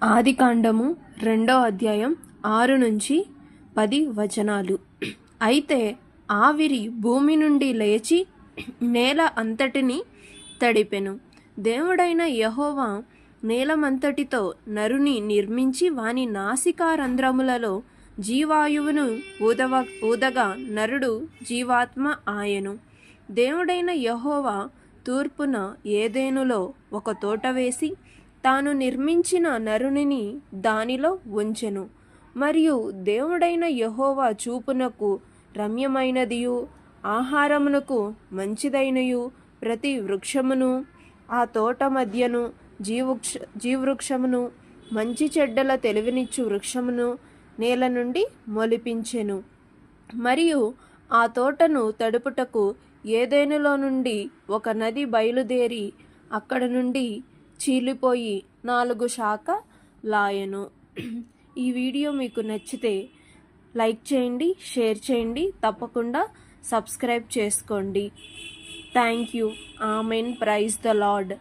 ఆదికాండము 2వ అధ్యాయం 6-10 అయితే ఆవిరి భూమి నుండి లేచి నేల అంతటిని తడిపెను. దేవుడైన యెహోవా నేలమంతటితో నరుని నిర్మించి వాని నాసికా రంధ్రములలో జీవాయువును ఊదగా నరుడు జీవాత్మ ఆయను. దేవుడైన యెహోవా తూర్పున ఏదెనులో ఒక తోట వేసి తాను నిర్మించిన నరునిని దానిలో ఉంచెను. మరియు దేవుడైన యెహోవా చూపునకు రమ్యమైనదియు ఆహారమునకు మంచిదైనయు ప్రతి వృక్షమును ఆ తోట మధ్యను జీవవృక్షమును మంచి చెడ్డల తెలివినిచ్చు వృక్షమును నేల నుండి మొలిపించెను. మరియు ఆ తోటను తడుపుటకు ఏదెనులో నుండి ఒక నది బయలుదేరి అక్కడ నుండి చీలిపోయి 4 శాఖలాయెను. ఈ వీడియో మీకు నచ్చితే లైక్ చేయండి, షేర్ చేయండి, తప్పకుండా సబ్స్క్రైబ్ చేసుకోండి. Thank you. Amen. Praise the lord.